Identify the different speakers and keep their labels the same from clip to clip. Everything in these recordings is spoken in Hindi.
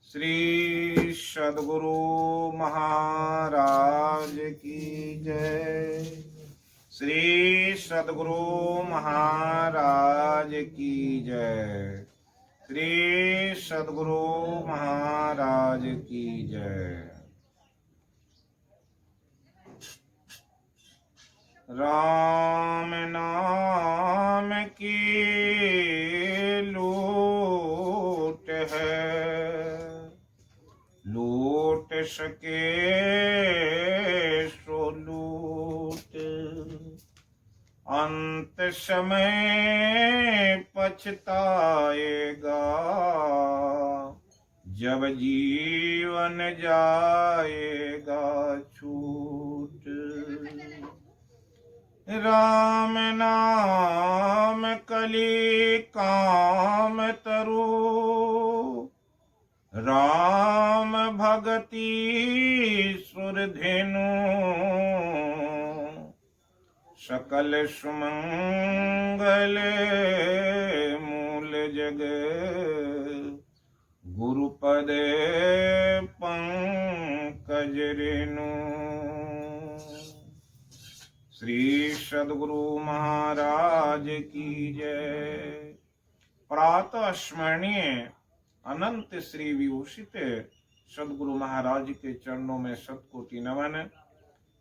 Speaker 1: श्री सद्गुरु महाराज की जय। श्री सद्गुरु महाराज की जय। श्री सद्गुरु महाराज की जय। राम नाम की लूट है, लूट सके सो लूट, अंत समय पछताएगा जब जीवन जाएगा छूट। राम नाम कली काम तरु, राम भगति सुरधेनु, सकल सुमंगल मूल जग, गुरुपद पंकज रेणु। श्री सद्गुरु महाराज की जय। प्रातः स्मरणीय अनंत श्री विभूषित सद्गुरु महाराज के चरणों में शतकोटि नमन।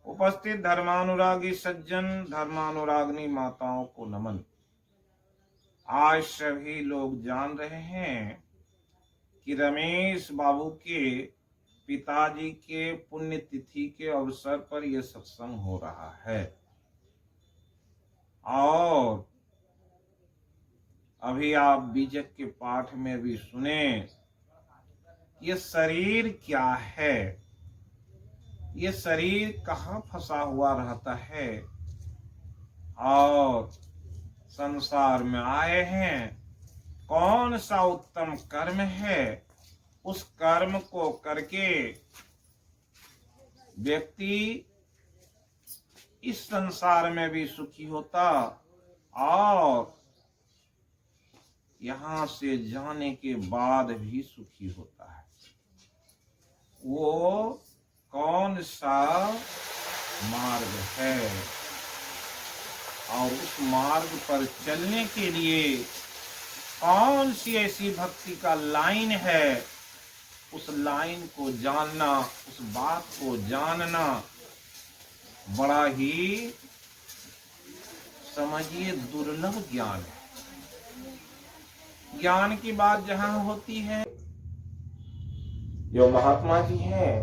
Speaker 1: उपस्थित धर्मानुरागी सज्जन, धर्मानुरागिनी माताओं को नमन। आज सभी लोग जान रहे हैं कि रमेश बाबू के पिताजी के पुण्यतिथि के अवसर पर यह सत्संग हो रहा है। और अभी आप बीजक के पाठ में भी सुने, ये शरीर क्या है, ये शरीर कहाँ फंसा हुआ रहता है और संसार में आए हैं, कौन सा उत्तम कर्म है, उस कर्म को करके व्यक्ति इस संसार में भी सुखी होता और यहाँ से जाने के बाद भी सुखी होता है। वो कौन सा मार्ग है और उस मार्ग पर चलने के लिए कौन सी ऐसी भक्ति का लाइन है, उस लाइन को जानना, उस बात को जानना बड़ा ही समझिए दुर्लभ ज्ञान है। ज्ञान की बात जहां होती है, जो महात्मा जी हैं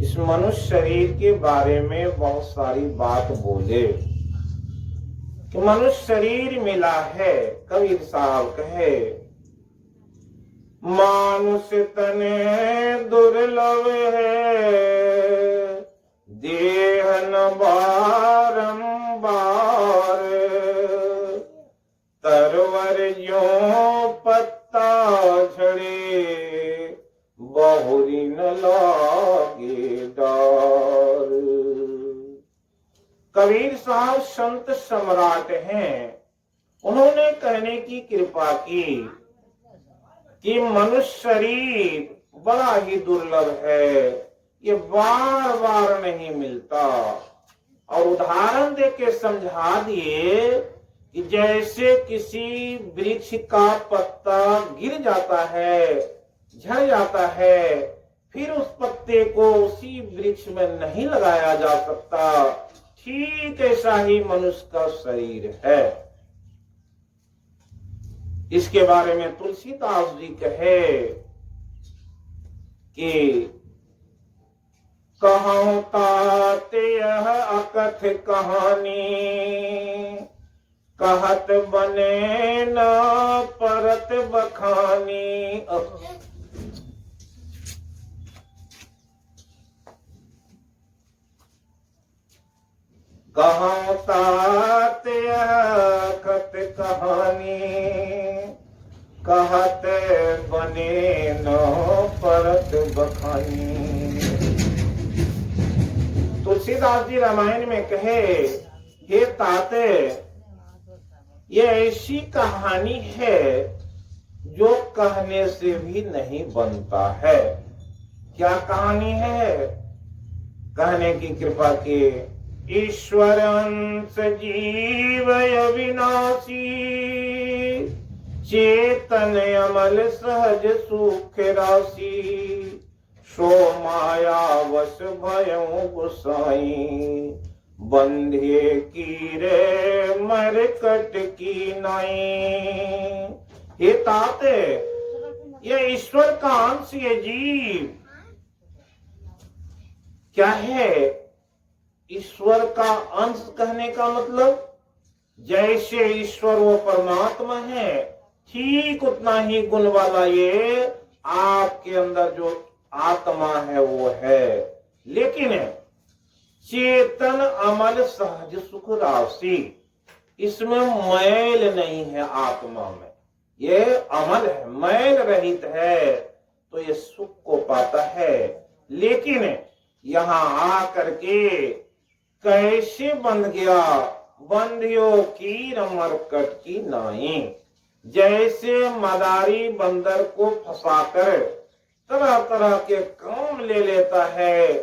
Speaker 1: इस मनुष्य शरीर के बारे में बहुत सारी बात बोले कि मनुष्य शरीर मिला है। कबीर साहब कहे, मानुष तने दुर्लभ है, देह न बारंबार, तरवर ज्यों पत्ता झड़े, बहुरी न लागे डार। कबीर साहब संत सम्राट हैं। उन्होंने कहने की कृपा की कि मनुष्य शरीर बड़ा ही दुर्लभ है, ये बार बार नहीं मिलता। और उदाहरण देके समझा दिए कि जैसे किसी वृक्ष का पत्ता गिर जाता है, झड़ जाता है, फिर उस पत्ते को उसी वृक्ष में नहीं लगाया जा सकता, ठीक ऐसा ही मनुष्य का शरीर है। इसके बारे में तुलसीदास जी कहे कि कहूं तात यह अकथ कहानी, कहत बने न परत बखानी। कहूं तात यह अकथ कहानी, कहत बने न परत बखानी। तुलसीदास जी रामायण में कहे, हे ताते, ये ऐसी कहानी है जो कहने से भी नहीं बनता है। क्या कहानी है? कहने की कृपा के, ईश्वर अंश जीव अविनाशी, चेतन अमल सहज सुख राशि, सो माया वश भयो गुसाई, बंधे की रे मरकट की नाई। ये ताते, ये ईश्वर का अंश, ये जीव क्या है? ईश्वर का अंश कहने का मतलब जैसे ईश्वर वो परमात्मा है, ठीक उतना ही गुण वाला ये आपके अंदर जो आत्मा है वो है। लेकिन चेतन अमल सहज सुख राशि, इसमें मैल नहीं है। आत्मा में ये अमल है, मैल रहित है, तो ये सुख को पाता है। लेकिन यहाँ आकर के कैसे बंध गया? बंधियो की मरकट की नाई। जैसे मदारी बंदर को फंसाकर तरह तरह के काम ले लेता है,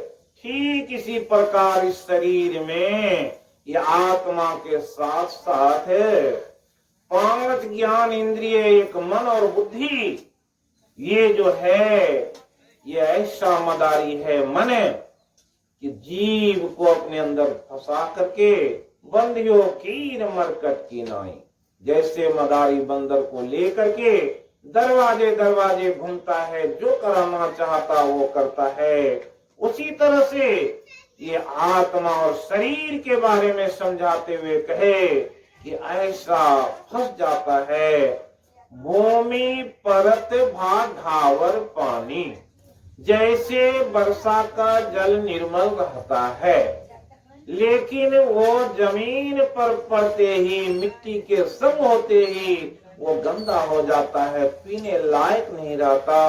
Speaker 1: ठीक इसी प्रकार इस शरीर में ये आत्मा के साथ साथ पांच ज्ञान इंद्रिय, एक मन और बुद्धि, ये जो है ये ऐसा मदारी है मन कि जीव को अपने अंदर फंसा करके बंधियों की मरकट की नाई। जैसे मदारी बंदर को लेकर के दरवाजे दरवाजे घूमता है, जो कराना चाहता वो करता है, उसी तरह से ये आत्मा और शरीर के बारे में समझाते हुए कहे कि ऐसा फंस जाता है। भूमि परत भाग घावर पानी, जैसे वर्षा का जल निर्मल रहता है, लेकिन वो जमीन पर पड़ते ही, मिट्टी के संग होते ही वो गंदा हो जाता है, पीने लायक नहीं रहता।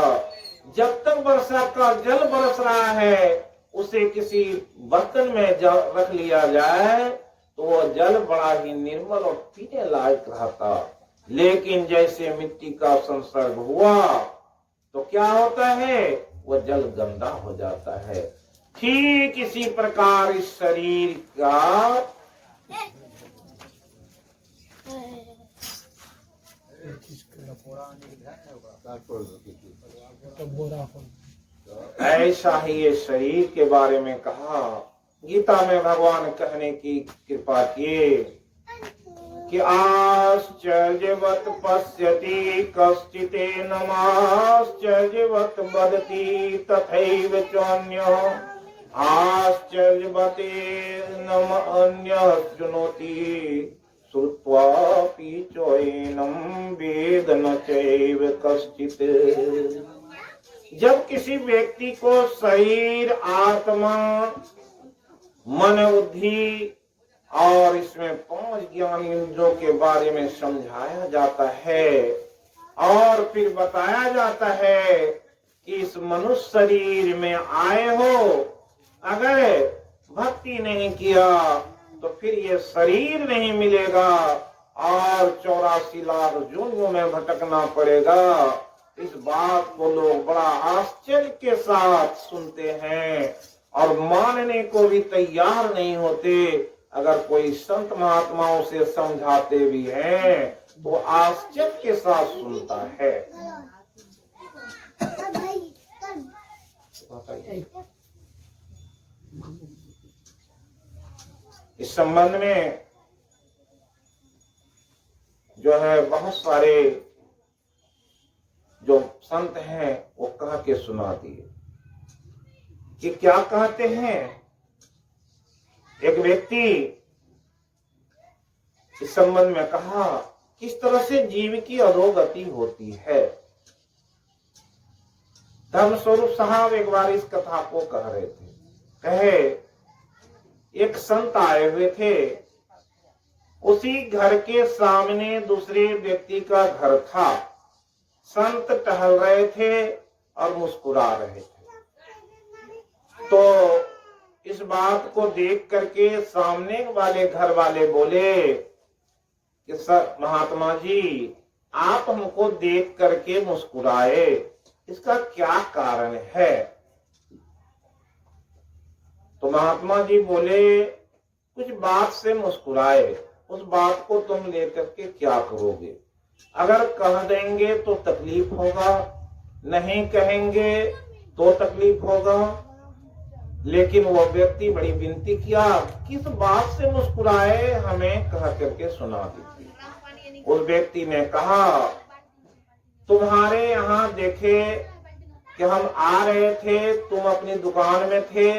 Speaker 1: जब तक वर्षा का जल बरस रहा है, उसे किसी बर्तन में रख लिया जाए तो वो जल बड़ा ही निर्मल और पीने लायक रहता। लेकिन जैसे मिट्टी का संसर्ग हुआ तो क्या होता है? वो जल गंदा हो जाता है। ठीक इसी प्रकार इस शरीर का ऐसा ही ये शरीर के बारे में कहा। गीता में भगवान कहने की कृपा किए कि आश्चर्यवत पश्यति कश्चिदेनम् आश्चर्यवत वदति तथैव चान्यः आश्चर्यवतेनम् अन्यः शृणोति श्रुत्वापि चैनम् वेद न चैव कश्चित्। जब किसी व्यक्ति को शरीर, आत्मा, मन, बुद्धि और इसमें पांच ज्ञान इंद्रियों के बारे में समझाया जाता है और फिर बताया जाता है कि इस मनुष्य शरीर में आए हो, अगर भक्ति नहीं किया तो फिर ये शरीर नहीं मिलेगा और 84 लाख योनियों में भटकना पड़ेगा। इस बात को लोग बड़ा आश्चर्य के साथ सुनते हैं और मानने को भी तैयार नहीं होते। अगर कोई संत महात्माओं से समझाते भी हैं तो आश्चर्य के साथ सुनता है। इस संबंध में जो है बहुत सारे जो संत हैं वो कह के सुना दिए कि क्या कहते हैं। एक व्यक्ति इस संबंध में कहा किस तरह से जीव की अधोगति होती है। धर्मस्वरूप साहब एक बार इस कथा को कह रहे थे। कहे एक संत आए हुए थे, उसी घर के सामने दूसरे व्यक्ति का घर था। संत टहल रहे थे और मुस्कुरा रहे थे। तो इस बात को देख करके सामने वाले घर वाले बोले कि सर महात्मा जी, आप हमको देख करके मुस्कुराए, इसका क्या कारण है? तो महात्मा जी बोले, कुछ बात से मुस्कुराए, उस बात को तुम लेकर के क्या करोगे? अगर कह देंगे तो तकलीफ होगा, नहीं कहेंगे तो तकलीफ होगा। लेकिन वो व्यक्ति बड़ी विनती किया, किस बात से मुस्कुराए, हमें कह करके सुना दीजिए। उस व्यक्ति ने कहा, तुम्हारे यहाँ देखे कि हम आ रहे थे, तुम अपनी दुकान में थे,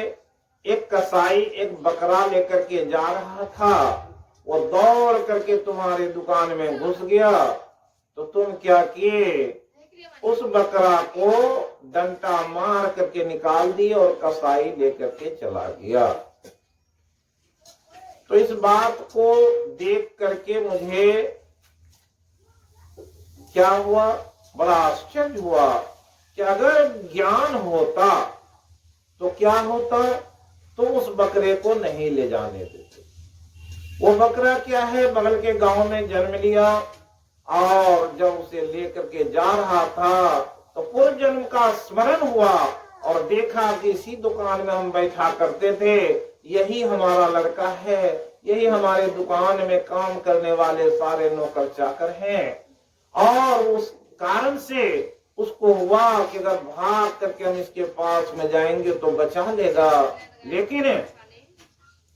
Speaker 1: एक कसाई एक बकरा लेकर के जा रहा था, वो दौड़ करके तुम्हारी दुकान में घुस गया, तो तुम क्या किए? उस बकरा को डंडा मार करके निकाल दिया और कसाई लेकर के चला गया। तो इस बात को देख करके मुझे क्या हुआ, बड़ा आश्चर्य हुआ कि अगर ज्ञान होता तो क्या होता, तो उस बकरे को नहीं ले जाने देते। वो बकरा क्या है, बगल के गांव में जन्म लिया, और जब उसे लेकर के जा रहा था तो पूर्व जन्म का स्मरण हुआ और देखा कि इसी दुकान में हम बैठा करते थे, यही हमारा लड़का है, यही हमारे दुकान में काम करने वाले सारे नौकर चाकर हैं। और उस कारण से उसको हुआ कि अगर भाग करके हम इसके पास में जाएंगे तो बचा लेगा, लेकिन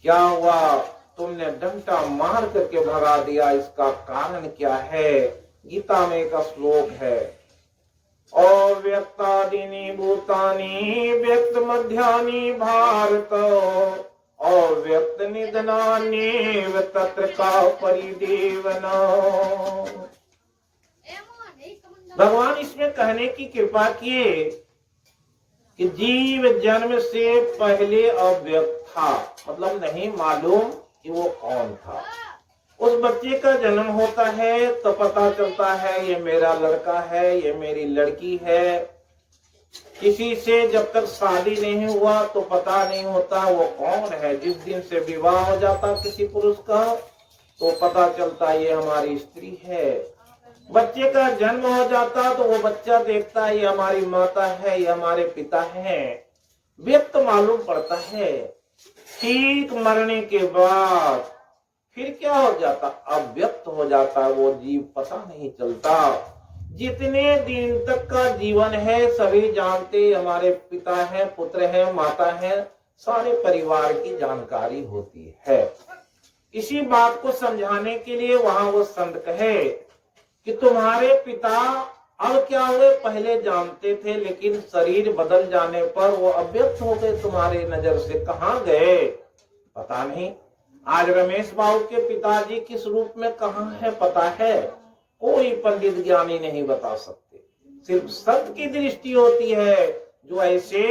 Speaker 1: क्या हुआ, तुमने डंडा मार करके भगा दिया, इसका कारण क्या है? गीता में एक श्लोक है, अव्यक्तादीनि भूतानि व्यक्त मध्यानि भारत, अव्यक्त निधनान्येव तत्र का परिदेवना। भगवान इसमें कहने की कृपा किए कि जीव जन्म से पहले अव्यक्त था, मतलब नहीं मालूम कि वो कौन था। उस बच्चे का जन्म होता है तो पता चलता है ये मेरा लड़का है, ये मेरी लड़की है। किसी से जब तक शादी नहीं हुआ तो पता नहीं होता वो कौन है। जिस दिन से विवाह हो जाता किसी पुरुष का तो पता चलता ये हमारी स्त्री है। बच्चे का जन्म हो जाता तो वो बच्चा देखता है ये हमारी माता है, ये हमारे पिता हैं, व्यक्त मालूम पड़ता है। ठीक मरने के बाद फिर क्या हो जाता, अव्यक्त हो जाता, वो जीव पता नहीं चलता। जितने दिन तक का जीवन है सभी जानते, हमारे पिता हैं, पुत्र हैं, माता हैं, सारे परिवार की जानकारी होती है। इसी बात को समझाने के लिए वहां वो संत कहे कि तुम्हारे पिता अब क्या हुए, पहले जानते थे लेकिन शरीर बदल जाने पर वो अव्यक्त हो गए, तुम्हारे नजर से कहाँ गए पता नहीं। आज रमेश बाबू के पिताजी किस रूप में कहाँ है पता है, कोई पंडित ज्ञानी नहीं बता सकते। सिर्फ संत की दृष्टि होती है, जो ऐसे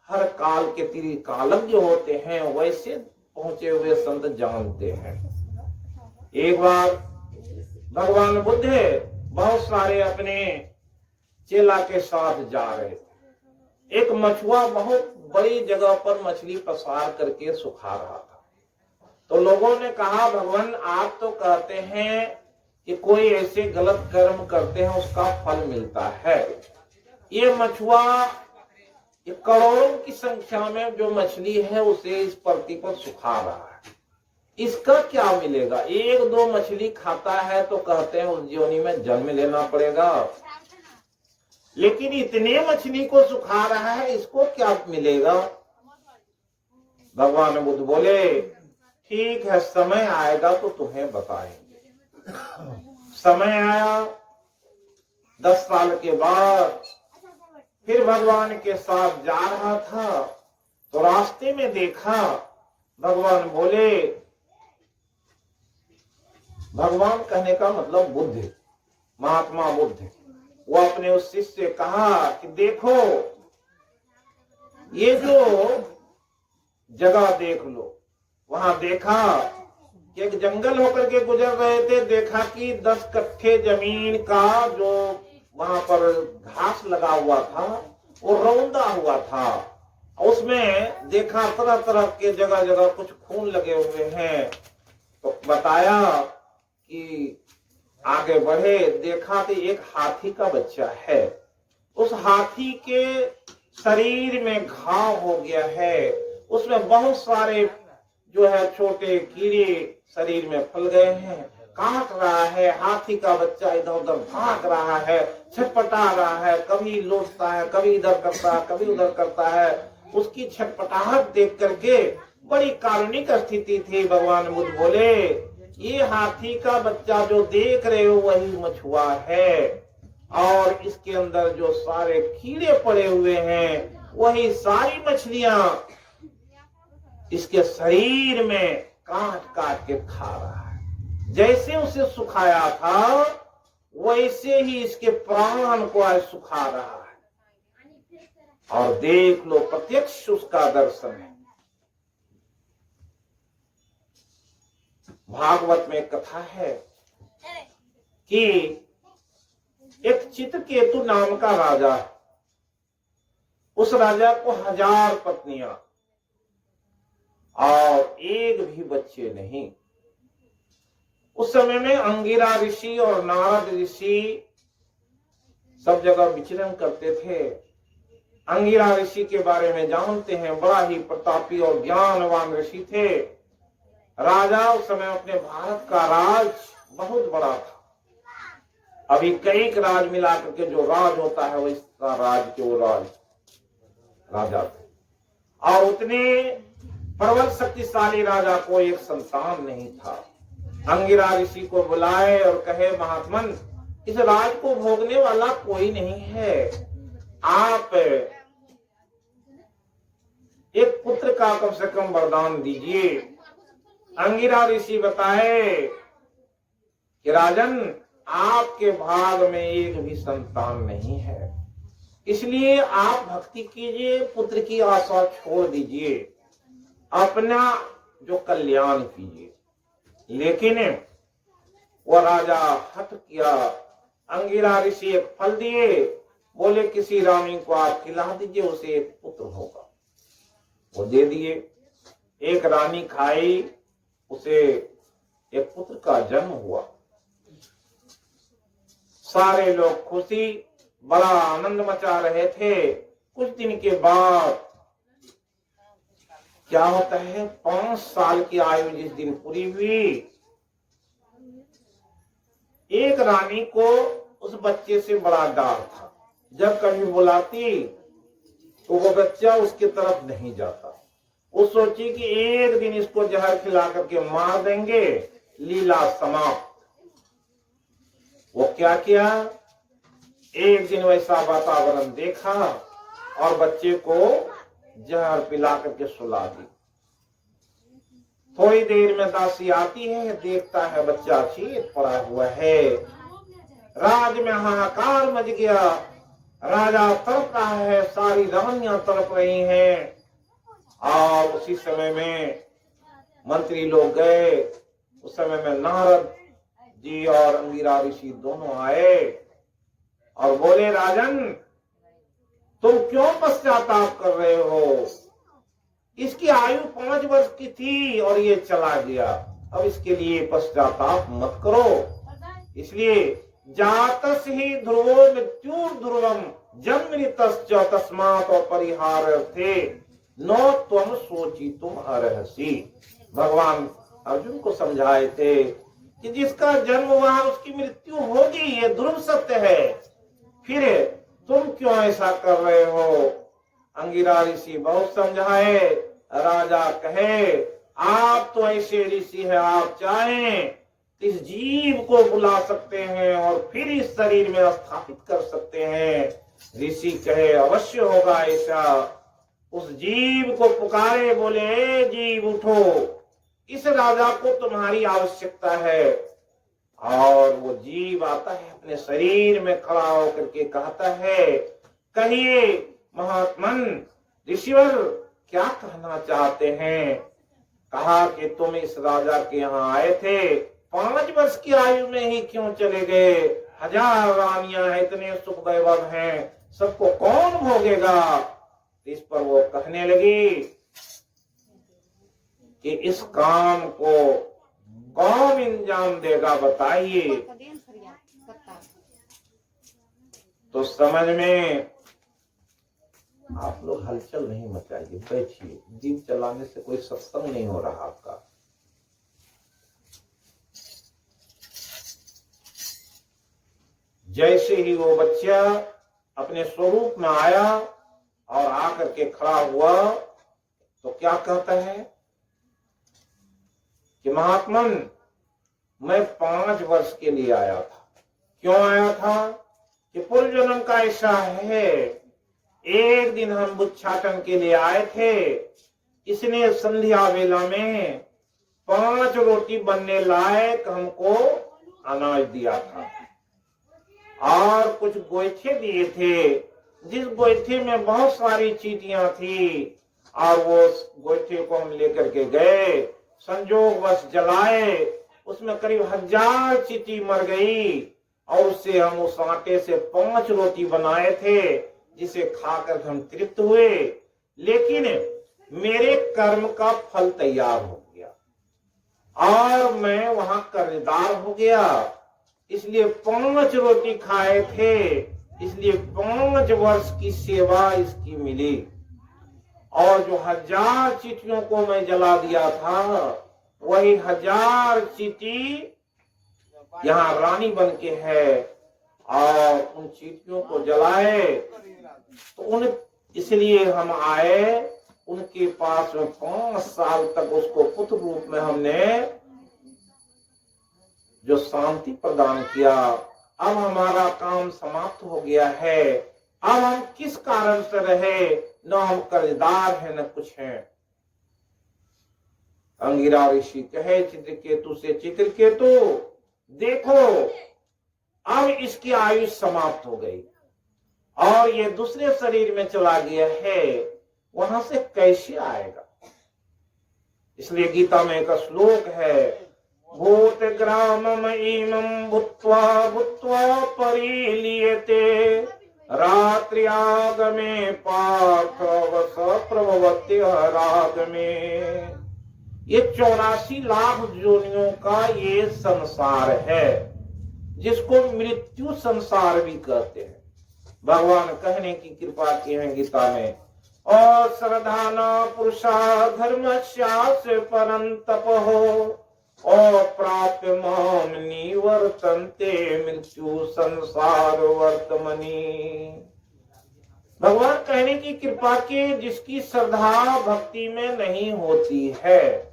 Speaker 1: हर काल के त्रिकालज्ञ होते हैं वैसे पहुंचे हुए संत जानते हैं। एक बार भगवान बुद्ध बहुत सारे अपने चेला के साथ जा रहे थे। एक मछुआ बहुत बड़ी जगह पर मछली पसार करके सुखा रहा था। तो लोगों ने कहा, भगवान आप तो कहते हैं कि कोई ऐसे गलत कर्म करते हैं उसका फल मिलता है। ये मछुआ करोड़ों की संख्या में जो मछली है उसे इस पृथ्वी पर सुखा रहा है, इसका क्या मिलेगा? एक दो मछली खाता है तो कहते हैं उस योनि में जन्म लेना पड़ेगा, लेकिन इतने मछली को सुखा रहा है, इसको क्या मिलेगा? भगवान बुद्ध बोले, ठीक है समय आएगा तो तुम्हें बताएंगे। समय आया, 10 साल के बाद फिर भगवान के साथ जा रहा था तो रास्ते में देखा, भगवान बोले, भगवान कहने का मतलब बुद्ध, महात्मा बुद्ध, वो अपने उस शिष्य से कहा कि देखो ये जो जगह देख लो। वहां देखा कि एक जंगल होकर के गुजर रहे थे, देखा कि 10 कट्ठे जमीन का जो वहां पर घास लगा हुआ था वो रौंदा हुआ था। उसमें देखा तरह तरह के जगह जगह कुछ खून लगे हुए हैं। तो बताया कि आगे बढ़े, देखा कि एक हाथी का बच्चा है। उस हाथी के शरीर में घाव हो गया है, उसमें बहुत सारे जो है छोटे कीड़े शरीर में फल गए हैं, काट रहा है। हाथी का बच्चा इधर उधर भाग रहा है, छटपटा रहा है, कभी लौटता है, कभी इधर करता है, कभी उधर करता है। उसकी छटपटाहट देख करके बड़ी कारुणिक स्थिति थी। भगवान बुद्ध बोले, ये हाथी का बच्चा जो देख रहे हो वही मछुआ है, और इसके अंदर जो सारे कीड़े पड़े हुए हैं वही सारी मछलियां इसके शरीर में काट काट के खा रहा है। जैसे उसे सुखाया था वैसे ही इसके प्राण को आज सुखा रहा है। और देख लो, प्रत्यक्ष उसका दर्शन है। भागवत में कथा है कि एक चित्रकेतु नाम का राजा, उस राजा को 1000 पत्नियां और एक भी बच्चे नहीं। उस समय में अंगिरा ऋषि और नारद ऋषि सब जगह विचरण करते थे। अंगिरा ऋषि के बारे में जानते हैं, बड़ा ही प्रतापी और ज्ञानवान ऋषि थे। राजा उस समय अपने भारत का राज बहुत बड़ा था। अभी कई राज मिला करके जो राज होता है वैसा राज के वो राजा थे। और उतने प्रबल शक्तिशाली राजा को एक संतान नहीं था। अंगिरा ऋषि को बुलाए और कहे, महात्मन, इस राज को भोगने वाला कोई नहीं है, आप एक पुत्र का कम से कम वरदान दीजिए। अंगिरा ऋषि बताए कि राजन, आपके भाग में एक भी संतान नहीं है, इसलिए आप भक्ति कीजिए, पुत्र की आशा छोड़ दीजिए, अपना जो कल्याण कीजिए। लेकिन वह राजा हट किया। अंगिरा ऋषि एक फल दिए, बोले किसी रानी को आप खिला दीजिए, उसे एक पुत्र होगा। वो दे दिए, एक रानी खाई, उसे एक पुत्र का जन्म हुआ। सारे लोग खुशी, बड़ा आनंद मचा रहे थे। कुछ दिन के बाद क्या होता है, 5 साल की आयु जिस दिन पूरी हुई, एक रानी को उस बच्चे से बड़ा डर था। जब कभी बुलाती तो वो बच्चा उसकी तरफ नहीं जाता। वो सोची कि एक दिन इसको जहर खिला करके मार देंगे, लीला समाप्त। वो क्या किया, एक दिन वैसा वातावरण देखा और बच्चे को जहर पिला करके सुला दी। थोड़ी देर में दासी आती है, देखता है बच्चा चीत पड़ा हुआ है। राज में हाहाकार मच गया। राजा तड़प रहा है, सारी रानियां तड़प रही हैं। और उसी समय में मंत्री लोग गए। उस समय में नारद जी और अंगिरा ऋषि दोनों आए और बोले, राजन, तुम क्यों पश्चाताप कर रहे हो? इसकी आयु 5 वर्ष की थी और ये चला गया, अब इसके लिए पश्चाताप मत करो। इसलिए जातस ही ध्रुवो मृत्यु ध्रुवम जन्मृतश्च तस्मात् अपरिहार्थे नो त्वम सोचितुम अर्हसि। भगवान अर्जुन को समझाए थे कि जिसका जन्म हुआ उसकी मृत्यु होगी, ये ध्रुव सत्य है, फिर तुम क्यों ऐसा कर रहे हो? अंगिरा ऋषि बहुत समझाए। राजा कहे, आप तो ऐसे ऋषि हैं, आप चाहें इस जीव को बुला सकते हैं और फिर इस शरीर में स्थापित कर सकते हैं। ऋषि कहे, अवश्य होगा ऐसा। उस जीव को पुकारे, बोले, जीव उठो, इस राजा को तुम्हारी आवश्यकता है। और वो जीव आता है, अपने शरीर में खड़ा होकर के कहता है, कहिए महात्मन, ऋषिवर क्या कहना चाहते हैं? कहा कि तुम इस राजा के यहाँ आए थे, 5 वर्ष की आयु में ही क्यों चले गए? 1000 रानियां हैं, इतने सुख वैभव हैं, सबको कौन भोगेगा? इस पर वो कहने लगी कि इस काम को कौन इंजाम देगा बताइए। तो समझ में, आप लोग हलचल नहीं मचाइए, बैठिए। दीप जलाने से कोई सत्संग नहीं हो रहा आपका। जैसे ही वो बच्चा अपने स्वरूप में आया और आकर के खड़ा हुआ तो क्या कहता है कि महात्मन, मैं 5 वर्ष के लिए आया था। क्यों आया था? कि पूर्व जन्म का ऐसा है, एक दिन हम बुच्छाटन के लिए आए थे, इसने संध्या वेला में 5 रोटी बनने लायक हमको अनाज दिया था और कुछ गोईठे दिए थे, जिस गोईठे में बहुत सारी चींटियां थी, और वो गोईठे को हम लेकर के गए, संजोगवश जलाए, उसमें करीब 1000 चींटी मर गई और उससे हम उस आटे से 5 रोटी बनाए थे, जिसे खाकर हम तृप्त हुए। लेकिन मेरे कर्म का फल तैयार हो गया और मैं वहां कर्जदार हो गया, इसलिए 5 रोटी खाए थे, इसलिए 5 वर्ष की सेवा इसकी मिली। और जो 1000 चींटियों को मैं जला दिया था, वही 1000 चींटी यहाँ रानी बन के है, और उन चींटियों को जलाए तो उन, इसलिए हम आए उनके पास में। 5 साल तक उसको पुत्र रूप में हमने जो शांति प्रदान किया। अब हमारा काम समाप्त हो गया है। अब हम किस कारण से रहे, न हम कर्जदार हैं न कुछ हैं। अंगिरा ऋषि कहे चित्रकेतु से, चित्रकेतु देखो, अब इसकी आयु समाप्त हो गई और ये दूसरे शरीर में चला गया है, वहां से कैसे आएगा? इसलिए गीता में एक श्लोक है, भूत ग्रामम इमं भूत्वा भूत्वा परिलीयते रात्रि आगमे पार्थ वस प्रभवत्य राग में। ये 84 लाख योनियों का ये संसार है, जिसको मृत्यु संसार भी कहते हैं। भगवान कहने की कृपा की है गीता में, और श्रद्धाना पुरुषा धर्मस्यास्य परं तपो और प्राप्त माम निवर्तन्ते मृत्यु संसार वर्तमनी। भगवान कहने की कृपा के, जिसकी श्रद्धा भक्ति में नहीं होती है,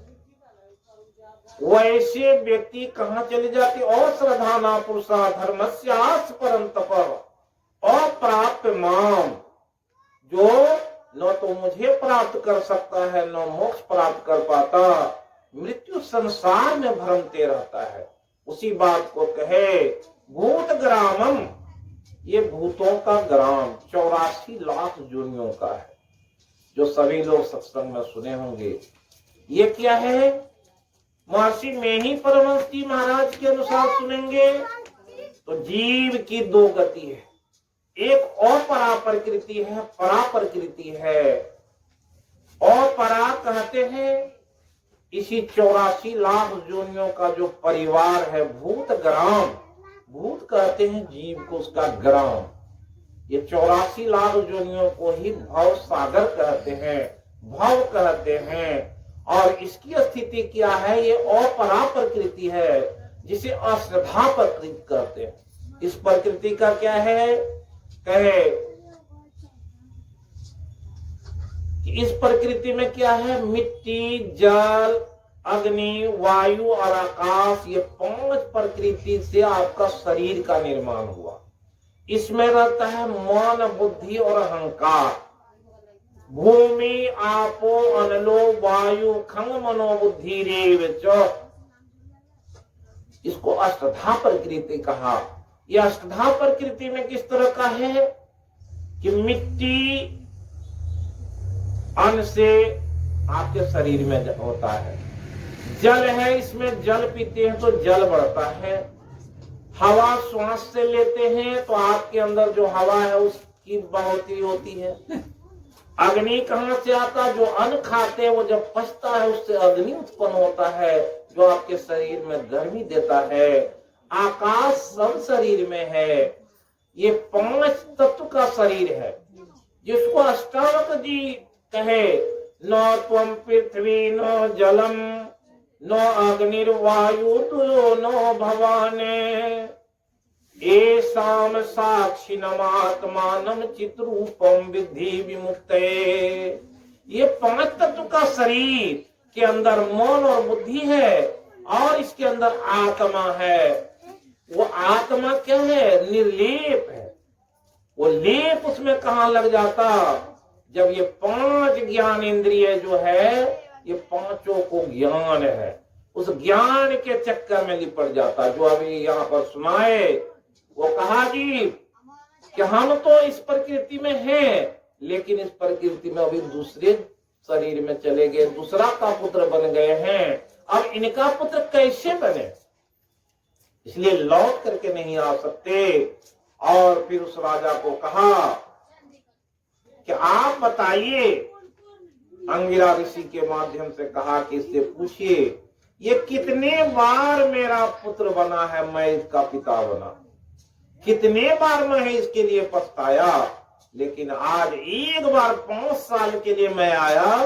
Speaker 1: वैसे व्यक्ति कहाँ चले जाते? और श्रद्धा ना पुरुषा धर्मस्यास्य परं तपः अप्राप्त माम, जो न तो मुझे प्राप्त कर सकता है न मोक्ष प्राप्त कर पाता, मृत्यु संसार में भ्रमते रहता है। उसी बात को कहे भूत ग्रामम, ये भूतों का ग्राम 84 लाख योनियों का है, जो सभी लोग सत्संग में सुने होंगे। ये क्या है? महर्षि में ही परमहंस जी महाराज के अनुसार सुनेंगे तो जीव की 2 गति है, एक अपरा प्रकृति है, परा प्रकृति है। अपरा कहते हैं इसी 84 लाख योनियों का जो परिवार है, भूत ग्राम, भूत कहते हैं जीव को, उसका ग्राम। ये 84 लाख योनियों को ही भव सागर कहते हैं, भव कहते हैं। और इसकी स्थिति क्या है? ये अपरा प्रकृति है, जिसे अश्रद्धा प्रकृति कहते हैं। इस प्रकृति का क्या है? कहे कि इस प्रकृति में क्या है? मिट्टी, जल, अग्नि, वायु और आकाश, ये 5 प्रकृति से आपका शरीर का निर्माण हुआ। इसमें रहता है मन, बुद्धि और अहंकार। भूमि, आपो, अनलो, वायु, खंग, मनोबुद्धि रेव च, इसको अष्टधा प्रकृति कहा। यह अष्टधा प्रकृति में किस तरह का है कि मिट्टी अन्न से आपके शरीर में होता है, जल है, इसमें जल पीते हैं तो जल बढ़ता है, हवा श्वास से लेते हैं तो आपके अंदर जो हवा है उसकी बढ़ोतरी होती है। अग्नि कहाँ से आता? जो अन्न खाते हैं वो जब पचता है उससे अग्नि उत्पन्न होता है, जो आपके शरीर में गर्मी देता है। आकाश सब शरीर में है, ये 5 तत्व का शरीर है, जिसको अष्टावक्र जी कहे, न त्वं पृथ्वी न जलम न अग्निर्वायु तुयो न भवाने एसाम साक्षिणमात्मानं चित्रूपम विद्धि विमुक्ते। ये 5 तत्व का शरीर के अंदर मन और बुद्धि है और इसके अंदर आत्मा है। वो आत्मा क्या है? निर्लेप है। वो लेप उसमें कहाँ लग जाता? जब ये 5 ज्ञान इंद्रिय जो है, ये 5 को ज्ञान है, उस ज्ञान के चक्कर में लिपट जाता। जो अभी यहाँ पर सुनाए, वो कहा जी कि हम तो इस प्रकृति में हैं, लेकिन इस प्रकृति में अभी दूसरे शरीर में चले गए, दूसरा का पुत्र बन गए हैं। अब इनका पुत्र कैसे बने? इसलिए लौट करके नहीं आ सकते। और फिर उस राजा को कहा कि आप बताइए, अंगिरा ऋषि के माध्यम से कहा कि इससे पूछिए, ये कितने बार मेरा पुत्र बना है, मैं इसका पिता बना, कितने बार मैं इसके लिए पछताया, लेकिन आज एक बार 5 साल के लिए मैं आया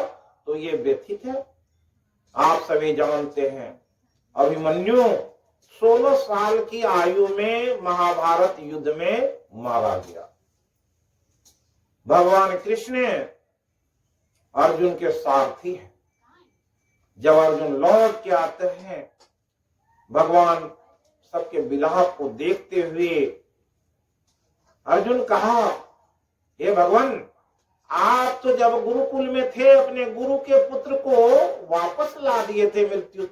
Speaker 1: तो ये व्यथित है। आप सभी जानते हैं, अभिमन्यु 16 साल की आयु में महाभारत युद्ध में मारा गया। भगवान कृष्ण अर्जुन के सारथी हैं। जब अर्जुन लौट के आते हैं, भगवान सबके विलाप को देखते हुए अर्जुन कहा, हे भगवान, आप तो जब गुरुकुल में थे अपने गुरु के पुत्र को वापस ला दिए थे मृत्यु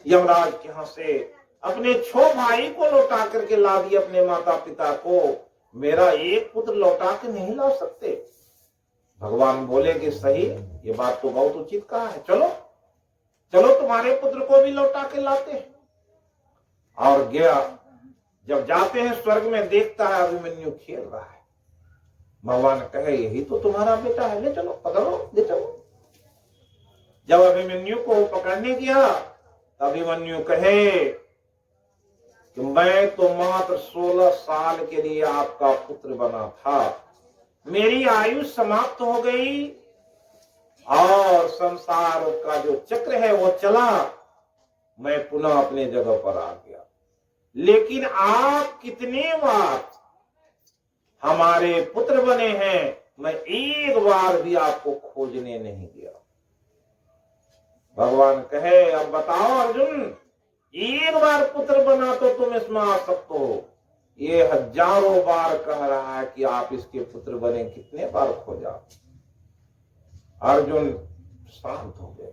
Speaker 1: यमराज के यहाँ से, अपने 6 भाई को लौटा करके ला दिए अपने माता पिता को, मेरा एक पुत्र लौटा के नहीं ला सकते? भगवान बोले कि सही, ये बात तो बहुत उचित कहा है, चलो चलो तुम्हारे पुत्र को भी लौटा के लाते हैं। और गया, जब जाते हैं स्वर्ग में देखता है अभिमन्यु खेल रहा है। भगवान कहे, यही तो तुम्हारा बेटा है, ले चलो, पकड़ो, ले चलो। जब अभिमन्यु को पकड़ने गया, अभिमन्यु कहे कि मैं तो मात्र 16 साल के लिए आपका पुत्र बना था, मेरी आयु समाप्त हो गई और संसार का जो चक्र है वो चला, मैं पुनः अपने जगह पर आ गया। लेकिन आप कितने बार हमारे पुत्र बने हैं, मैं एक बार भी आपको खोजने नहीं गया। भगवान कहे, अब बताओ अर्जुन, एक बार पुत्र बना तो तुम इसमें आ सकते हो, ये हजारों बार कह रहा है कि आप इसके पुत्र बने, कितने बार खोजा? अर्जुन शांत हो गए।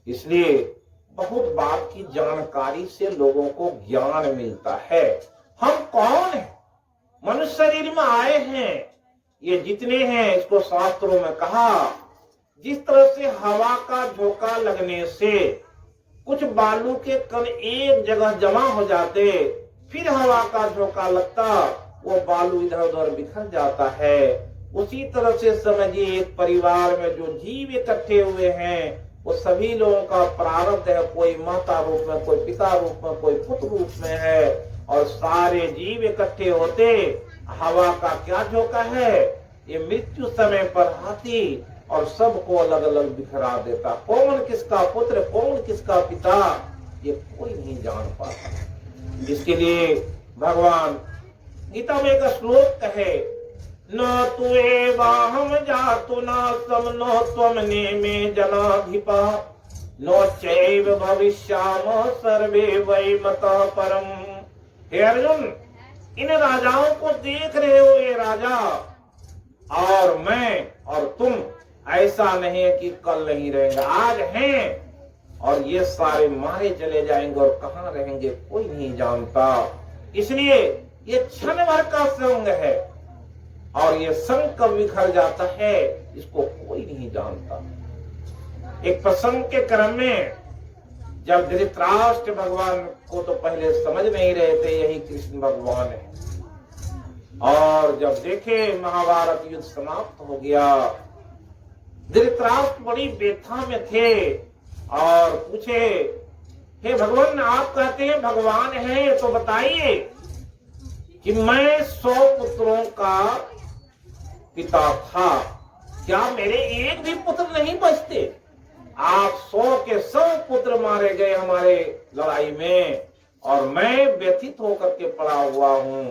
Speaker 1: इसलिए बहुत बात की जानकारी से लोगों को ज्ञान मिलता है। हम कौन हैं? मनुष्य शरीर में आए हैं, ये जितने हैं, इसको शास्त्रों में कहा, जिस तरह से हवा का झोंका लगने से कुछ बालू के कण एक जगह जमा हो जाते, फिर हवा का झोंका लगता, वो बालू इधर उधर बिखर जाता है। उसी तरह से समझिए, एक परिवार में जो जीव इकट्ठे हुए हैं, वो सभी लोगों का प्रारब्ध है, कोई माता रूप में, कोई पिता रूप में, कोई पुत्र रूप में है, और सारे जीव इकट्ठे होते। हवा का क्या झोंका है? ये मृत्यु समय पर हाथी और सबको अलग अलग बिखरा देता। कौन किसका पुत्र, कौन किसका पिता, ये कोई नहीं जान पाता। इसके लिए भगवान गीता में एक श्लोक कहे, न तुए वाहम जातु न सम न त्वम नेमे जनाधिपा न चैव भविष्याम सर्वे वै मतः परम। हे अर्जुन, इन राजाओं को देख रहे हो, ये राजा और मैं और तुम, ऐसा नहीं है कि कल नहीं रहेंगे, आज हैं और ये सारे मारे चले जाएंगे, और कहाँ रहेंगे कोई नहीं जानता। इसलिए ये क्षण भर का संग है, और ये संग कब बिखर जाता है इसको कोई नहीं जानता। एक प्रसंग के क्रम में जब धृतराष्ट्र भगवान को तो पहले समझ नहीं रहे थे यही कृष्ण भगवान है, और जब देखे महाभारत युद्ध समाप्त हो गया, धृतराष्ट्र बड़ी व्यथा में थे और पूछे, हे भगवान, आप कहते हैं भगवान है तो बताइए, कि मैं 100 पुत्रों का पिता था, क्या मेरे एक भी पुत्र नहीं बचते? आप 100 के 100 पुत्र मारे गए हमारे लड़ाई में, और मैं व्यथित होकर के पड़ा हुआ हूं।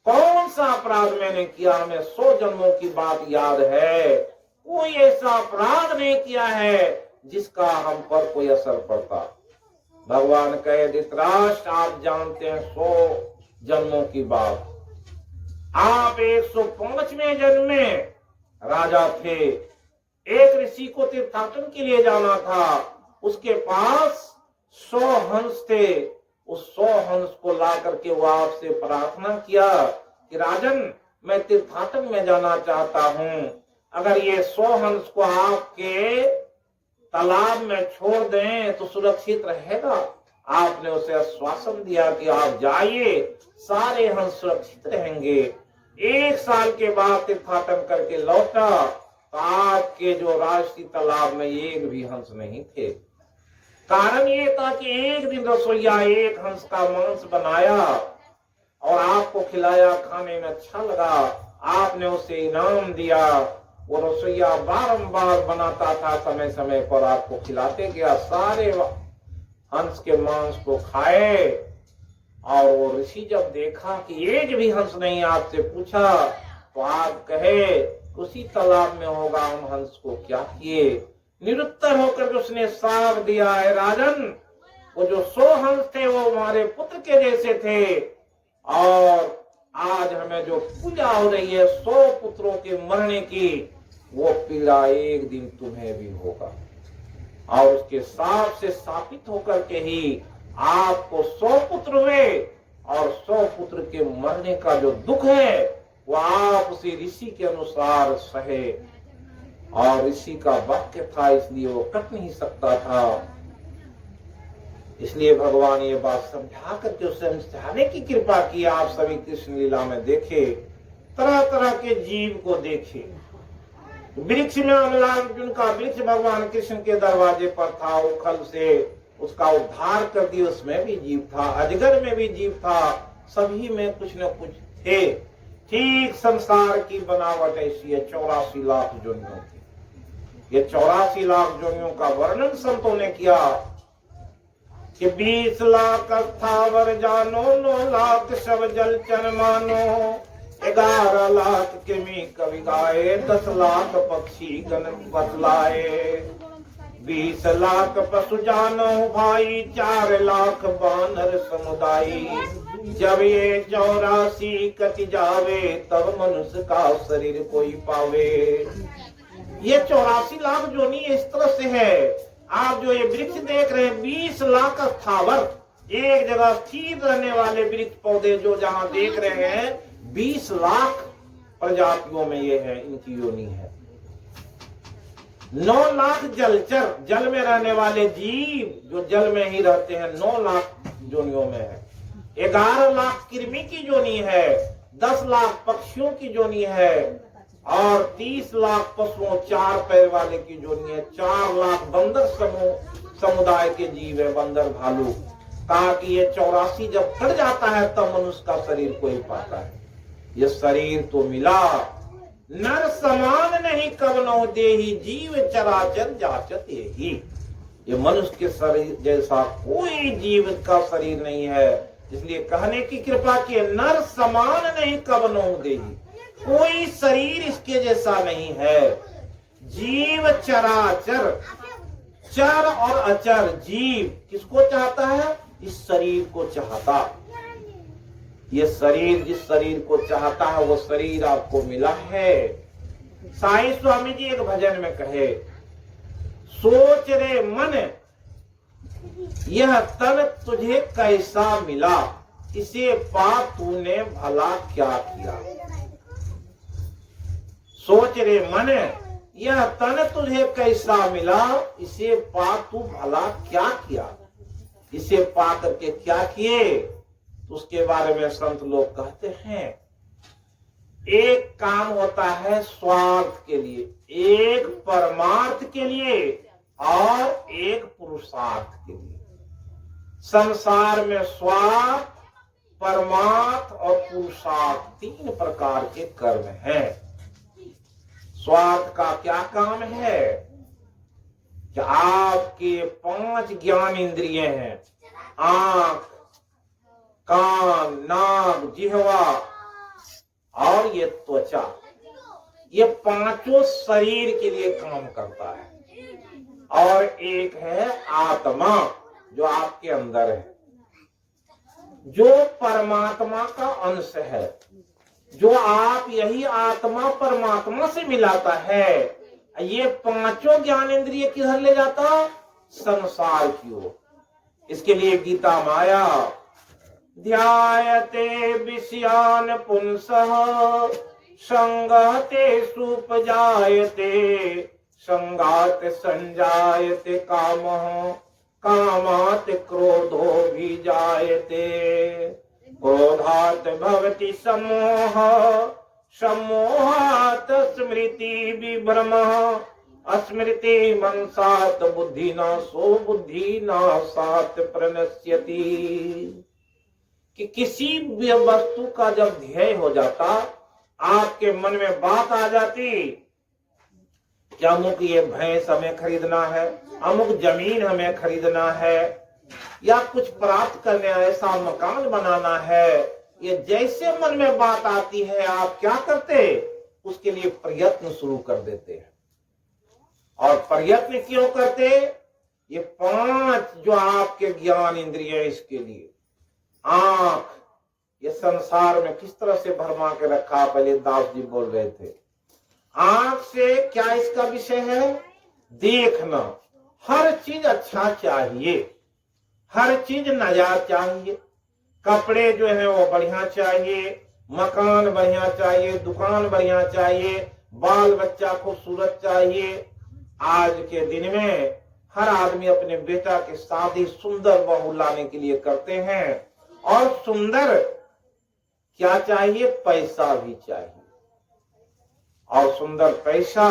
Speaker 1: कौन सा अपराध मैंने किया? हमें 100 जन्मों की बात याद है, कोई ऐसा अपराध नहीं किया है जिसका हम पर कोई असर पड़ता। भगवान कहे, धृतराष्ट्र आप जानते हैं 100 जन्मों की बात। आप 105वें जन्म में राजा थे। एक ऋषि को तीर्थाटन के लिए जाना था, उसके पास 100 हंस थे। उस 100 हंस को ला करके वो आपसे प्रार्थना किया कि राजन, मैं तीर्थाटन में जाना चाहता हूं, अगर ये 100 हंस को आपके तालाब में छोड़ दें तो सुरक्षित रहेगा। आपने उसे आश्वासन दिया कि आप जाइए, सारे हंस सुरक्षित रहेंगे। 1 साल के बाद तीर्थाटन करके लौटा तो आपके जो राष्ट्रीय तालाब में एक भी हंस नहीं थे। कारण ये था कि एक दिन रसोईया एक हंस का मांस बनाया और आपको खिलाया, खाने में अच्छा लगा, आपने उसे इनाम दिया। वो रसोईया बारंबार बनाता था, समय समय पर आपको खिलाते गया, सारे हंस के मांस को खाए। और वो ऋषि जब देखा कि एक भी हंस नहीं, आपसे पूछा तो आप कहे उसी तालाब में होगा, हम हंस को क्या किए? निरुत्तर होकर उसने साफ दिया है, राजन, वो जो 100 हंस थे वो हमारे पुत्र के जैसे थे, और आज हमें जो पूजा हो रही है 100 पुत्रों के मरने की, वो पीड़ा एक दिन तुम्हें भी होगा। और उसके साफ से स्थापित होकर के ही आपको 100 पुत्र हुए, और 100 पुत्र के मरने का जो दुख है वो आप उसी ऋषि के अनुसार सहे। और ऋषि का वाक्य था, इसलिए वो कट नहीं सकता था। इसलिए भगवान ये बात समझा करके उसे समझाने की कृपा की। आप सभी कृष्ण लीला में देखे, तरह तरह के जीव को देखे। वृक्ष में अमलार्जुन का वृक्ष भगवान कृष्ण के दरवाजे पर था, उखल से उसका उद्धार कर दिया, उसमें भी जीव था, अजगर में भी जीव था, सभी में कुछ न कुछ थे। ठीक संसार की बनावट ऐसी है, 84 लाख योनियों की। ये 84 लाख योनियों का वर्णन संतों ने किया कि 20 लाख स्थावर जानो, 9 लाख सब जलचर मानो, 11 लाख कृमि कवि गाए, 10 लाख पक्षी गण बतलाए, 20 लाख पशु जानो भाई, 4 लाख बानर समुदायी, जब ये 84 कट जावे, तब मनुष्य का शरीर कोई पावे। ये 84 लाख जोनी इस तरह से है। आप जो ये वृक्ष देख रहे हैं, 20 लाख स्थावर, एक जगह स्थिर रहने वाले वृक्ष पौधे जो जहां देख रहे हैं, 20 लाख प्रजातियों में ये है, इनकी योनि है। 9 लाख जलचर, जल में रहने वाले जीव जो जल में ही रहते हैं, 9 लाख जोनियों में है। 11 लाख कृमि की जोनी है, 10 लाख पक्षियों की जोनी है, और 30 लाख पशुओं 4 पैर वाले की जोनी है। 4 लाख बंदर समुदाय के जीव है, बंदर भालू। कहा कि ये 84 जब कट जाता है तब मनुष्य का शरीर कोई पाता है। ये शरीर तो मिला, नर समान नहीं कवनो देही, जीव चराचर जाचत यही। ये मनुष्य के शरीर जैसा कोई जीव का शरीर नहीं है, इसलिए कहने की कृपा की, नर समान नहीं कवनो देही, कोई शरीर इसके जैसा नहीं है। जीव चराचर, चर और अचर जीव किसको चाहता है? इस शरीर को चाहता। ये शरीर जिस शरीर को चाहता है वो शरीर आपको मिला है। साईं स्वामी जी एक भजन में कहे, सोच रे मन यह तन तुझे कैसा मिला, इसे पा तूने भला क्या किया। सोच रे मन यह तन तुझे कैसा मिला, इसे पा तू भला क्या किया। इसे पा करके क्या किए, तो उसके बारे में संत लोग कहते हैं, एक काम होता है स्वार्थ के लिए, एक परमार्थ के लिए, और एक पुरुषार्थ के लिए। संसार में स्वार्थ, परमार्थ और पुरुषार्थ 3 प्रकार के कर्म हैं। स्वार्थ का क्या काम है कि आपके 5 ज्ञान इंद्रिय हैं, आंख, कान, नाक, जिह्वा और ये त्वचा, ये 5 शरीर के लिए काम करता है। और एक है आत्मा जो आपके अंदर है, जो परमात्मा का अंश है, जो आप यही आत्मा परमात्मा से मिलाता है। ये 5 ज्ञान इंद्रिय किधर ले जाता? संसार की ओर। इसके लिए गीता में आया, ध्यायते विषयान पुंसः संगते सुपजायते संगात संजायते कामः कामात् क्रोधो भी जायते क्रोधात् भवति सम्मोह सम्मोहात् स्मृति विभ्रमः स्मृति मनसात् बुद्धिनाशो बुद्धिनाशात् प्रणश्यति। कि किसी भी वस्तु का जब ध्येय हो जाता, आपके मन में बात आ जाती कि अमुक ये भैंस हमें खरीदना है, अमुक जमीन हमें खरीदना है, या कुछ प्राप्त करने ऐसा मकान बनाना है, ये जैसे मन में बात आती है आप क्या करते? उसके लिए प्रयत्न शुरू कर देते हैं। और प्रयत्न क्यों करते? ये 5 जो आपके ज्ञान इंद्रिय है, इसके लिए आंख, ये संसार में किस तरह से भरमा के रखा, पहले दास जी बोल रहे थे। आंख से क्या इसका विषय है? देखना। हर चीज अच्छा चाहिए, हर चीज नया चाहिए, कपड़े जो है वो बढ़िया चाहिए, मकान बढ़िया चाहिए, दुकान बढ़िया चाहिए, बाल बच्चा खूबसूरत चाहिए। आज के दिन में हर आदमी अपने बेटा के शादी सुंदर बहू लाने के लिए करते हैं। और सुंदर क्या चाहिए? पैसा भी चाहिए। और सुंदर पैसा,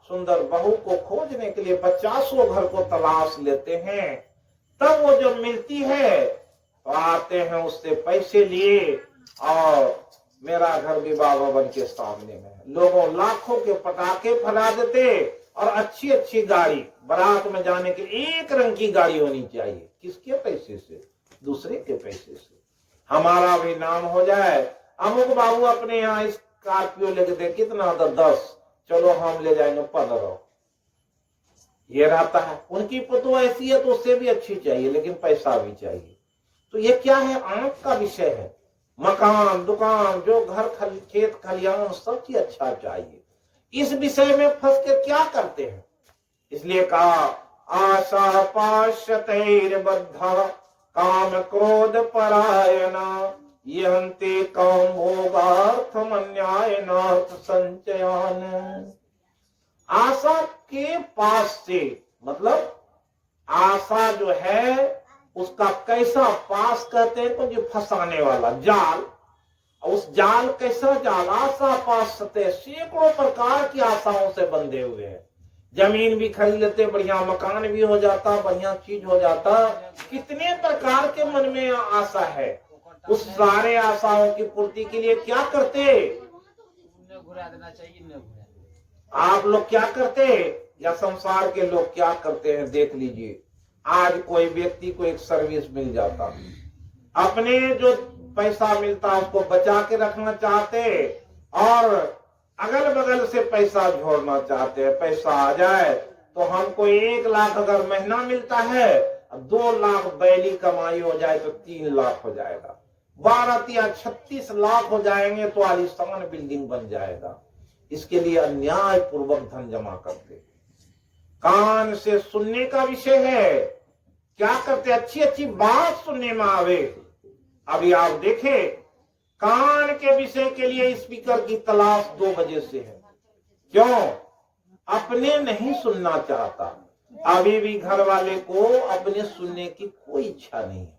Speaker 1: सुंदर बहू को खोजने के लिए 50 घर को तलाश लेते हैं। तब वो जो मिलती है तो आते हैं उससे पैसे लिए, और मेरा घर विवाह भवन के सामने में लोगों लाखों के पटाखे फैला देते, और अच्छी अच्छी गाड़ी, बारात में जाने के लिए एक रंग की गाड़ी होनी चाहिए। किसके पैसे से? दूसरे के पैसे से। हमारा भी नाम हो जाए, अमुक बाबू अपने यहाँ स्कॉर्पियो लेके दे, कितना? 10, चलो हम ले जाएंगे 15। ये रहता है। उनकी पतो ऐसी है तो उससे भी अच्छी चाहिए, लेकिन पैसा भी चाहिए। तो ये क्या है? आंख का विषय है। मकान, दुकान, जो घर, खेत खलियान, सब चीज अच्छा चाहिए। इस विषय में फंस के क्या करते हैं? इसलिए कहा, आशा पाशतैर्बद्धा काम क्रोध परायणा यन्ते काम भोगार्थम अन्यायनाथ संचयान। आशा के पास से मतलब आशा जो है उसका कैसा पास कहते हैं तो जो फंसाने वाला जाल। उस जाल कैसा जाल? आशा पास सते, सैकड़ों प्रकार की आशाओं से बंधे हुए हैं। जमीन भी खरीद लेते, बढ़िया मकान भी हो जाता, बढ़िया चीज हो जाता। कितने प्रकार के मन में आशा है। उस सारे आशाओं की पूर्ति के लिए क्या करते? आप लोग क्या करते या संसार के लोग क्या करते हैं? देख लीजिए, आज कोई व्यक्ति को एक सर्विस मिल जाता, अपने जो पैसा मिलता उसको बचा के रखना चाहते, और अगल बगल से पैसा जोड़ना चाहते हैं। पैसा आ जाए तो हमको 1 लाख अगर महीना मिलता है, 2 लाख बैली कमाई हो जाए तो 3 लाख हो जाएगा, 12 या 36 लाख हो जाएंगे तो आलीशान बिल्डिंग बन जाएगा। इसके लिए अन्याय पूर्वक धन जमा करते। कान से सुनने का विषय है, क्या करते? अच्छी अच्छी बात सुनने में आवे। अभी आप देखें, कान के विषय के लिए स्पीकर की तलाश 2 बजे से है। क्यों? अपने नहीं सुनना चाहता। अभी भी घर वाले को अपने सुनने की कोई इच्छा नहीं है,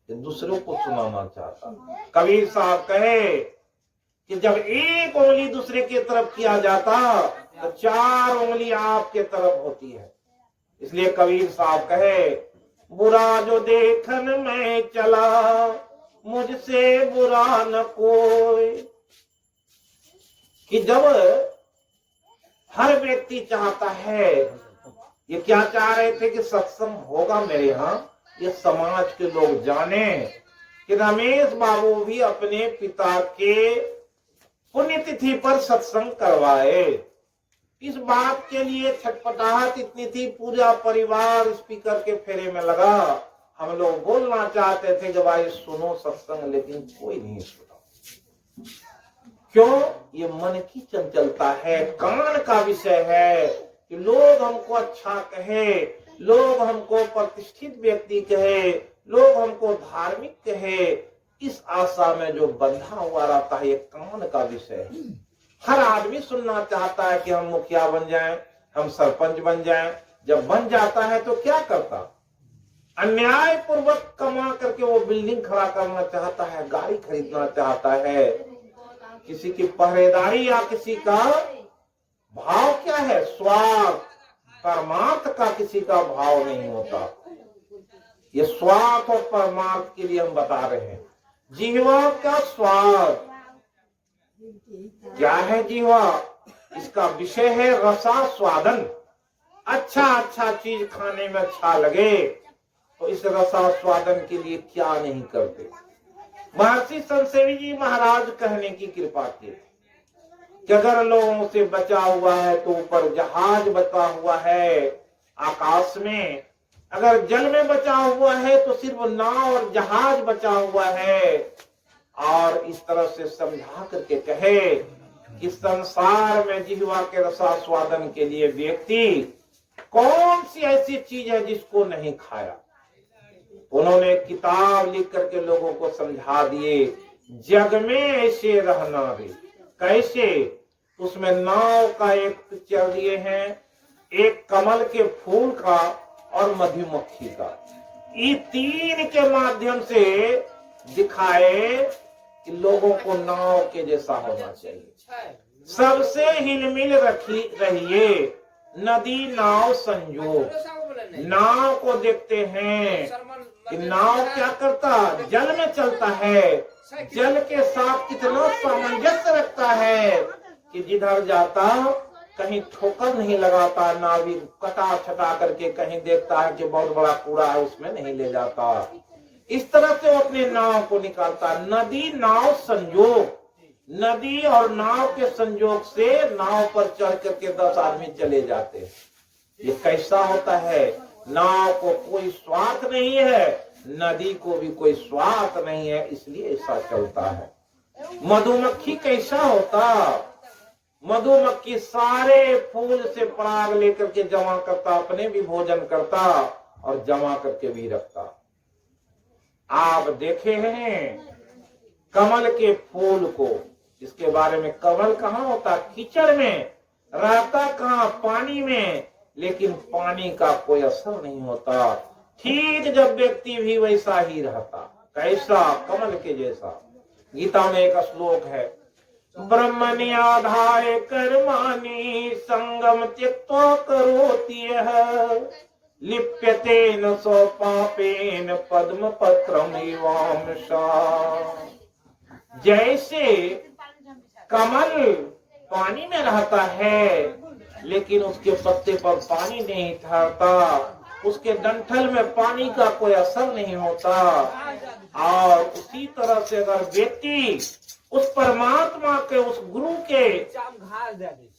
Speaker 1: दूसरों को सुनाना चाहता। कबीर साहब कहे कि जब एक उंगली दूसरे की तरफ किया जाता तो 4 उंगली आपके तरफ होती है। इसलिए कबीर साहब कहे, बुरा जो देखन में चला मुझसे बुरा न कोई। कि जब हर व्यक्ति चाहता है, ये क्या चाह रहे थे कि सत्संग होगा मेरे यहाँ, ये समाज के लोग जाने कि रमेश बाबू भी अपने पिता के पुण्यतिथि पर सत्संग करवाए। इस बात के लिए छटपटाहट इतनी थी, पूरा परिवार स्पीकर के फेरे में लगा। हम लोग बोलना चाहते थे कि भाई सुनो सत्संग, लेकिन कोई नहीं सुना। क्यों? ये मन की चंचलता है, कान का विषय है कि लोग हमको अच्छा कहे, लोग हमको प्रतिष्ठित व्यक्ति कहे, लोग हमको धार्मिक कहे। इस आशा में जो बंधा हुआ रहता है, ये कान का विषय है। हर आदमी सुनना चाहता है कि हम मुखिया बन जाएं, हम सरपंच बन जाएं। जब बन जाता है तो क्या करता? अन्याय पूर्वक कमा करके वो बिल्डिंग खड़ा करना चाहता है, गाड़ी खरीदना चाहता है। किसी की पहरेदारी या किसी का भाव क्या है? स्वार्थ। परमार्थ का किसी का भाव नहीं होता। ये स्वार्थ और परमार्थ के लिए हम बता रहे हैं। जीवा का स्वार्थ क्या है? जीवा, इसका विषय है रसा स्वादन। अच्छा चीज खाने में अच्छा लगे तो इस रसा स्वादन के लिए क्या नहीं करते। महर्षि संसेवी जी महाराज कहने की कृपा की कि अगर लोगों से बचा हुआ है तो ऊपर जहाज बचा हुआ है आकाश में, अगर जल में बचा हुआ है तो सिर्फ नाव और जहाज बचा हुआ है। और इस तरह से समझा करके कहे कि संसार में जिह्वा के रसास्वादन के लिए व्यक्ति कौन सी ऐसी चीज है जिसको नहीं खाया। उन्होंने किताब लिख करके लोगों को समझा दिए, जग में ऐसे रहना रे। कैसे? उसमें नाव का एक पिक्चर दिए हैं, एक कमल के फूल का और मधुमक्खी का। ये तीन के माध्यम से दिखाए कि लोगों को नाव के जैसा होना चाहिए। सबसे हिलमिल रहिए, नदी नाव संयोग। नाव को देखते हैं कि नाव क्या करता? जल में चलता है, जल के साथ कितना सामंजस्य रखता है कि जिधर जाता कहीं ठोकर नहीं लगाता। नाविक कटा छटा करके कहीं देखता है कि बहुत बड़ा कूड़ा है, उसमें नहीं ले जाता। इस तरह से वो अपने नाव को निकालता। नदी नाव संयोग, नदी और नाव के संयोग से नाव पर चढ़ करके 10 आदमी चले जाते हैं। ये कैसा होता है? नाव को कोई स्वार्थ नहीं है, नदी को भी कोई स्वार्थ नहीं है, इसलिए ऐसा चलता है। मधुमक्खी कैसा होता? मधुमक्खी सारे फूल से पराग लेकर के जमा करता, अपने भी भोजन करता और जमा करके भी रखता। आप देखे हैं कमल के फूल को? इसके बारे में, कमल कहाँ होता? कीचड़ में रहता, कहाँ? पानी में। लेकिन पानी का कोई असर नहीं होता। ठीक जब व्यक्ति भी वैसा ही रहता। कैसा? कमल के जैसा। गीता में एक श्लोक है, ब्रह्मणि आधाय कर्माणि संगम त्यक्त्वा करोति यः लिप्यतेन सो पापेन पद्म पत्रम इवांसा। जैसे कमल पानी में रहता है लेकिन उसके पत्ते पर पानी नहीं ठहरता, उसके डंठल में पानी का कोई असर नहीं होता। और उसी तरह से अगर व्यक्ति उस परमात्मा के, उस गुरु के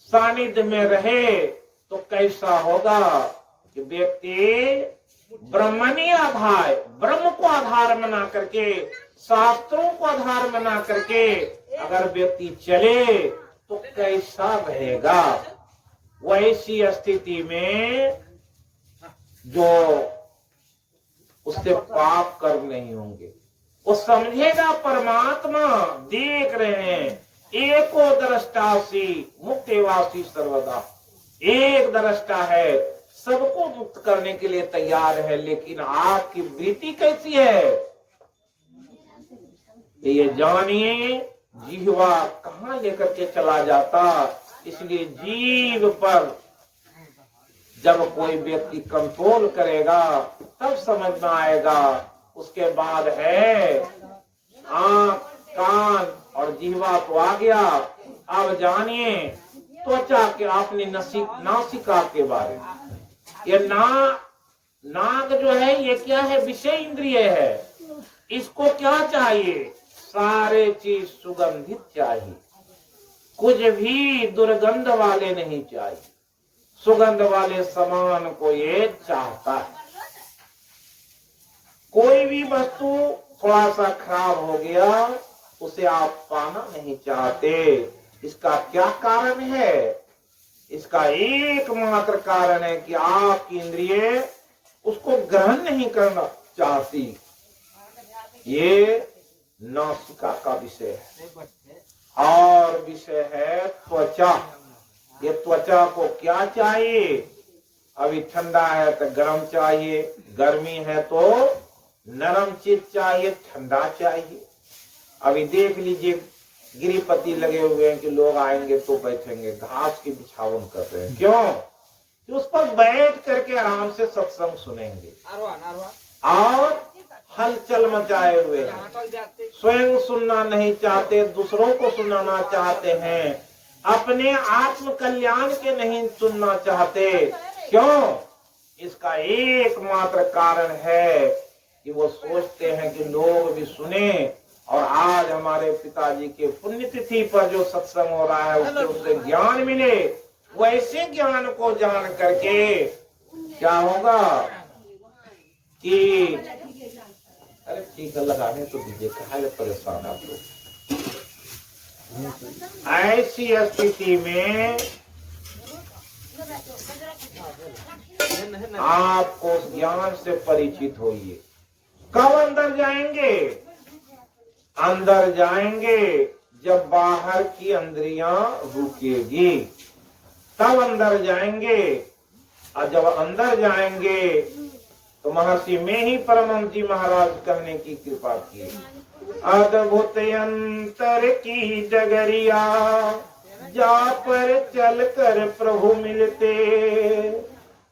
Speaker 1: सानिध्य में रहे तो कैसा होगा कि व्यक्ति ब्रह्मणी आधार, ब्रह्म को आधार बना करके, शास्त्रों को आधार बना करके अगर व्यक्ति चले तो कैसा रहेगा। वैसी स्थिति में जो उससे पाप कर्म नहीं होंगे, वो समझेगा परमात्मा देख रहे हैं। एको दृष्टासी मुक्तिवासी सर्वदा, एक दृष्टा है, सबको मुक्त करने के लिए तैयार है। लेकिन आपकी वृत्ति कैसी है ये जानिए। जीवा कहाँ लेकर के चला जाता। इसलिए जीव पर जब कोई व्यक्ति कंट्रोल करेगा तब समझ में आएगा। उसके बाद है आंख, कान और जीवा तो आ गया। अब जानिए त्वचा के अपनी नासिका के बारे में। ये नाक जो है ये क्या है? विषय इंद्रिय है। इसको क्या चाहिए? सारे चीज सुगंधित चाहिए, कुछ भी दुर्गंध वाले नहीं चाहिए। सुगंध वाले सामान को ये चाहता है। कोई भी वस्तु थोड़ा सा खराब हो गया उसे आप पाना नहीं चाहते। इसका क्या कारण है? इसका एकमात्र कारण है कि आपकी इंद्रिय उसको ग्रहण नहीं करना चाहती। ये नासिका का विषय है। और विषय है त्वचा। ये त्वचा को क्या चाहिए? अभी ठंडा है तो गर्म चाहिए, गर्मी है तो नरम चीज चाहिए, ठंडा चाहिए। अभी देख लीजिए गिरिपति लगे हुए हैं कि लोग आएंगे तो बैठेंगे, घास की बिछावन कर रहे हैं। क्यों? कि उस पर बैठ करके आराम से सत्संग सुनेंगे और हलचल मचाए हुए हैं। स्वयं सुनना नहीं चाहते, दूसरों को सुनाना चाहते हैं, अपने आत्म कल्याण के नहीं सुनना चाहते। क्यों? इसका एकमात्र कारण है कि वो सोचते हैं कि लोग भी सुने। और आज हमारे पिताजी के पुण्यतिथि पर जो सत्संग हो रहा है उससे उसे ज्ञान मिले। वैसे ज्ञान को जान करके क्या होगा कि अरे ठीक है लगाने तो दीजिए, कहा परेशान आप लोग। ऐसी स्थिति में आपको ज्ञान से परिचित होइए। कब अंदर जाएंगे? अंदर जाएंगे जब बाहर की इंद्रियां रुकेगी, तब अंदर जाएंगे। और जब अंदर जाएंगे तो महर्षि में ही परमहंस जी महाराज कहने की कृपा की, अद्भुत अंतर की डगरिया जा पर चल कर प्रभु मिलते,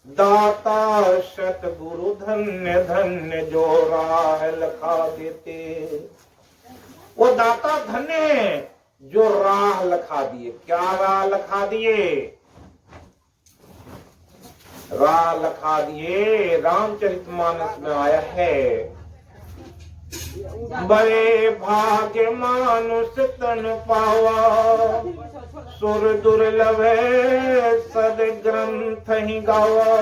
Speaker 1: दाता सतगुरु धन्य धन्य जो राह लखा देते। वो दाता धन्य है जो राह लखा दिए। क्या राह लखा दिए? राह लखा दिए। रामचरितमानस में आया है, बड़े भाग्य मानुष तन पावा, सुर दुर्लभ सद ग्रंथ ही गावा,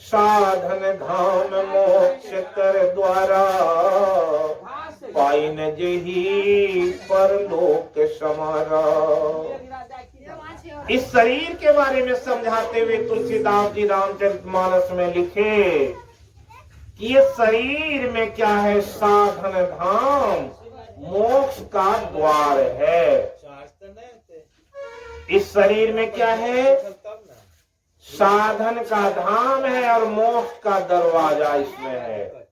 Speaker 1: साधन धाम मोक्ष कर द्वारा, पाइन जही परलोक समारा। इस शरीर के बारे में समझाते हुए तुलसीदास जी रामचरितमानस में लिखे कि ये शरीर में क्या है? साधन धाम मोक्ष का द्वार है। इस शरीर में क्या है? साधन का धाम है और मोक्ष का दरवाजा इसमें है।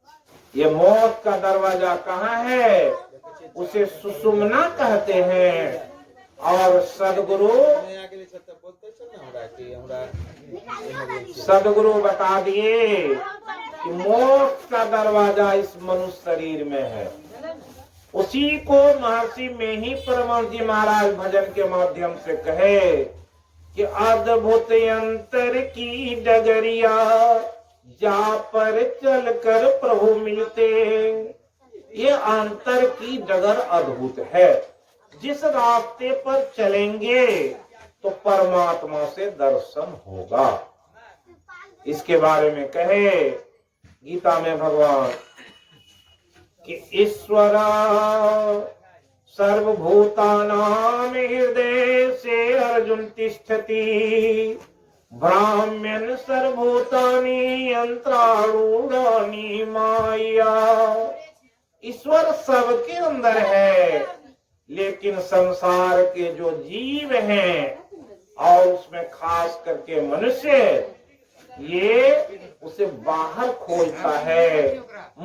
Speaker 1: ये मोक्ष का दरवाजा कहाँ है? उसे सुषुम्ना कहते हैं। और सदगुरु बता दिए कि मोक्ष का दरवाजा इस मनुष्य शरीर में है। उसी को महर्षि में ही परमहंस जी महाराज भजन के माध्यम से कहे कि अद्भुत अंतर की डगरिया जा पर चल कर प्रभु मिलते। ये अंतर की डगर अद्भुत है। जिस रास्ते पर चलेंगे तो परमात्मा से दर्शन होगा। इसके बारे में कहे गीता में भगवान कि ईश्वर सर्वभूतानां हृदय से अर्जुन तिष्ठति, ब्राह्मण सर्वभूतानि यंत्रारूढ़ानि माया। ईश्वर सबके अंदर है, लेकिन संसार के जो जीव हैं और उसमें खास करके मनुष्य, ये उसे बाहर खोजता है।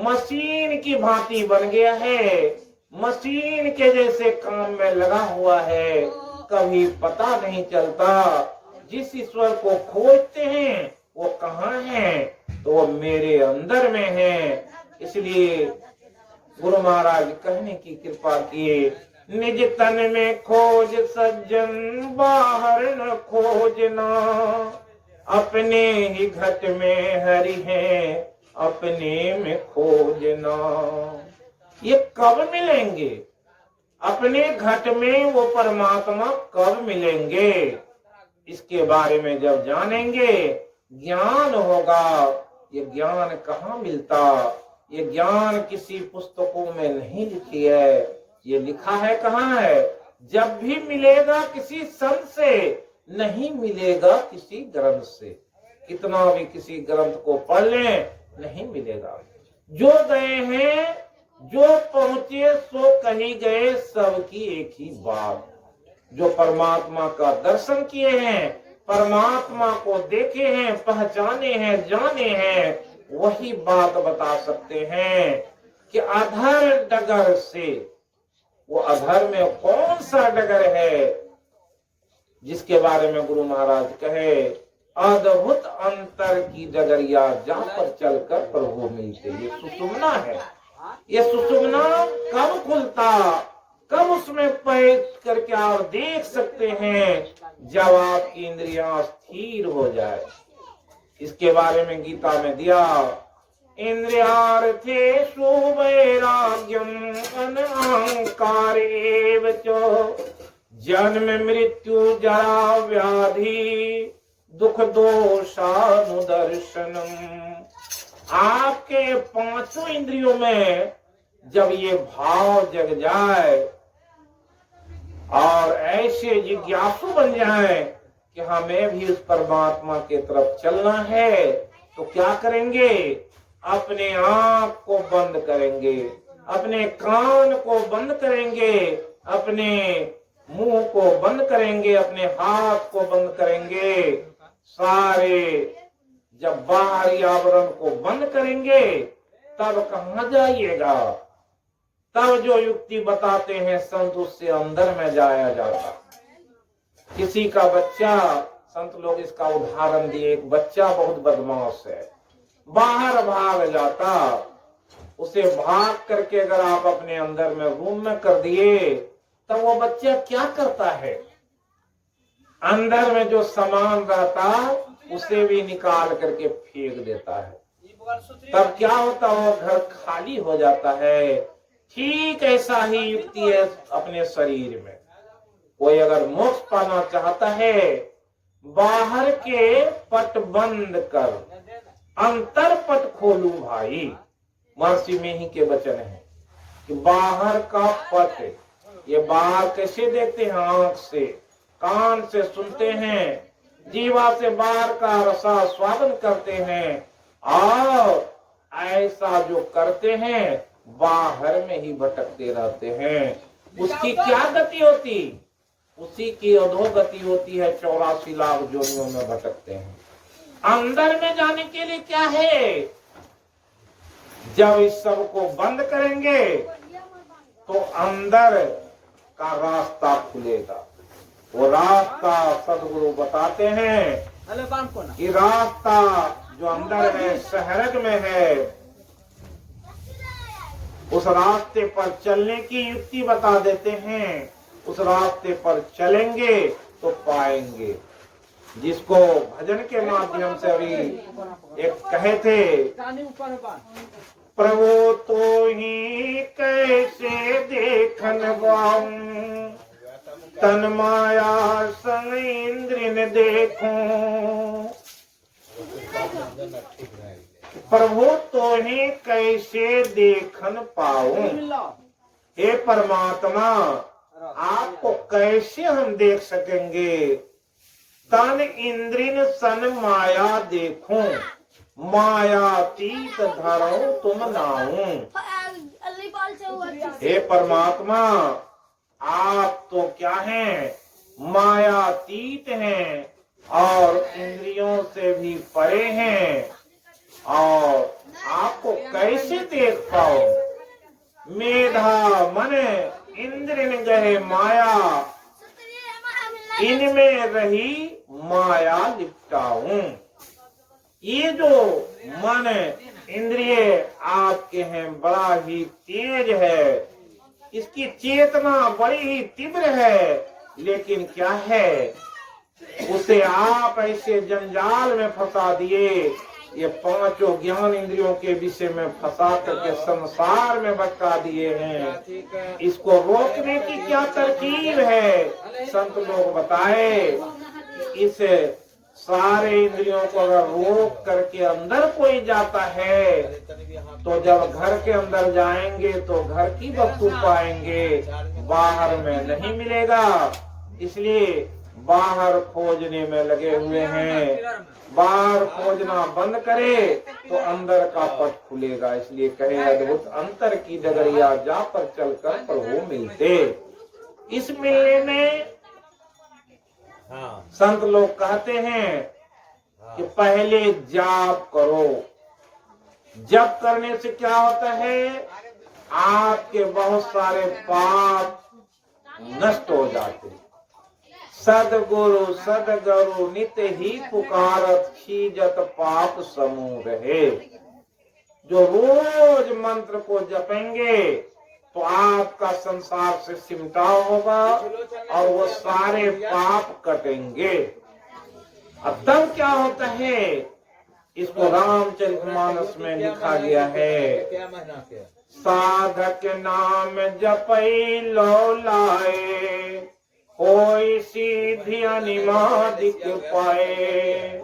Speaker 1: मशीन की भांति बन गया है, मशीन के जैसे काम में लगा हुआ है, कभी पता नहीं चलता। जिस ईश्वर को खोजते हैं वो कहाँ है? तो वो मेरे अंदर में है। इसलिए गुरु महाराज कहने की कृपा किए, निज तन में खोज सज्जन बाहर न खोजना, अपने ही घट में हरि है अपने में खोजना। ये कब मिलेंगे? अपने घट में वो परमात्मा कब मिलेंगे? इसके बारे में जब जानेंगे, ज्ञान होगा। ये ज्ञान कहाँ मिलता? ये ज्ञान किसी पुस्तकों में नहीं लिखी है। ये लिखा है कहाँ है? जब भी मिलेगा किसी संत से, नहीं मिलेगा किसी ग्रंथ से। कितना भी किसी ग्रंथ को पढ़ लें, नहीं मिलेगा। जो गए हैं, जो पहुंचे सो कही गए, सबकी एक ही बात। जो परमात्मा का दर्शन किए हैं, परमात्मा को देखे हैं, पहचाने हैं, जाने हैं, वही बात बता सकते हैं कि अधर डगर से, वो अधर में कौन सा डगर है जिसके बारे में गुरु महाराज कहे, अद्भुत अंतर की डगरिया जहाँ पर चलकर प्रभु मिलते। ये सुषुम्ना है। ये सुषुम्ना कब खुलता, कब उसमें पैठ करके आप देख सकते हैं? जब आपकी इंद्रियां स्थिर हो जाए। इसके बारे में गीता में दिया, इंद्रियार्थेषु वैराग्यम अनहंकारेव च, जन्म मृत्यु जरा व्याधि दुख दोषानुदर्शनम। आपके पांचों इंद्रियों में जब ये भाव जग जाए और ऐसे जिज्ञासु बन जाए कि हमें भी उस परमात्मा के तरफ चलना है, तो क्या करेंगे? अपने आंख को बंद करेंगे, अपने कान को बंद करेंगे, अपने मुंह को बंद करेंगे, अपने हाथ को बंद करेंगे। सारे जब बाहरी आवरण को बंद करेंगे, तब कहाँ जाइएगा? तब जो युक्ति बताते हैं संत, उससे अंदर में जाया जाता। किसी का बच्चा, संत लोग इसका उदाहरण दिए, एक बच्चा बहुत बदमाश है, बाहर भाग जाता। उसे भाग करके अगर आप अपने अंदर में रूम में कर दिए, तब वो बच्चा क्या करता है? अंदर में जो सामान रहता उसे भी निकाल करके फेंक देता है। तब क्या होता? वो घर खाली हो जाता है। ठीक ऐसा ही युक्ति है अपने शरीर में। कोई अगर मोक्ष पाना चाहता है, बाहर के पट बंद कर अंतर पट खोलू भाई। महर्षि में ही के वचन है कि बाहर का पट, ये बाहर कैसे देखते हैं? आंख से, कान से सुनते हैं, जीवा से बाहर का रसा स्वादन करते हैं, और ऐसा जो करते हैं बाहर में ही भटकते रहते हैं। उसकी क्या गति होती? उसी की अधोगति होती है। 84 लाख जोनियों में भटकते हैं। अंदर में जाने के लिए क्या है? जब इस सब को बंद करेंगे तो अंदर का रास्ता खुलेगा। वो रास्ता सदगुरु बताते हैं कि रास्ता जो अंदर है, शहरग में है, उस रास्ते पर चलने की युक्ति बता देते हैं। उस रास्ते पर चलेंगे तो पाएंगे। जिसको भजन के माध्यम से अभी एक कहे थे, प्रभु तो ही कैसे देखन पाऊं, तन माया संग इंद्रिन देखूं। प्रभु तो ही कैसे देखन पाऊं। हे परमात्मा, आपको कैसे हम देख सकेंगे? तन इंद्रिन सन माया देखूं, मायातीत धरो तुम नाऊं। हे परमात्मा, आप तो क्या हैं? मायातीत हैं और इंद्रियों से भी परे हैं, और आपको कैसे देख पाओ? मेधा मन इंद्रिन गहे माया, इनमें रही माया लिपटाऊं। ये जो मन इंद्रिय आपके हैं बड़ा ही तेज है, इसकी चेतना बड़ी ही तीव्र है, लेकिन क्या है, उसे आप ऐसे जंजाल में फंसा दिए, ये पांचों ज्ञान इंद्रियों के विषय में फंसा करके संसार में भटका दिए हैं। इसको रोकने की क्या तरकीब है? संत लोग बताए, इस सारे इंद्रियों को अगर रोक करके अंदर कोई जाता है तो जब घर के अंदर जाएंगे तो घर की वस्तु पाएंगे, बाहर में नहीं मिलेगा। इसलिए बाहर खोजने में लगे हुए हैं। बाहर खोजना बंद करे तो अंदर का पट खुलेगा। इसलिए कहे अद्भुत अंतर की डगरिया जा पर चलकर प्रभु मिलते। इस मिलने में संत लोग कहते हैं कि पहले जाप करो। जप करने से क्या होता है, आपके बहुत सारे पाप नष्ट हो जाते। सदगुरु नित्य ही पुकारत, खीजत पाप समूह रहे। जो रोज मंत्र को जपेंगे तो आपका संसार से सिमटाव होगा और वो सारे पाप कटेंगे। अब तब क्या होता है, इसको रामचरितमानस में लिखा गया है, साधक नाम जपई लो लाए, होई सीधी अनिमादिक पाए।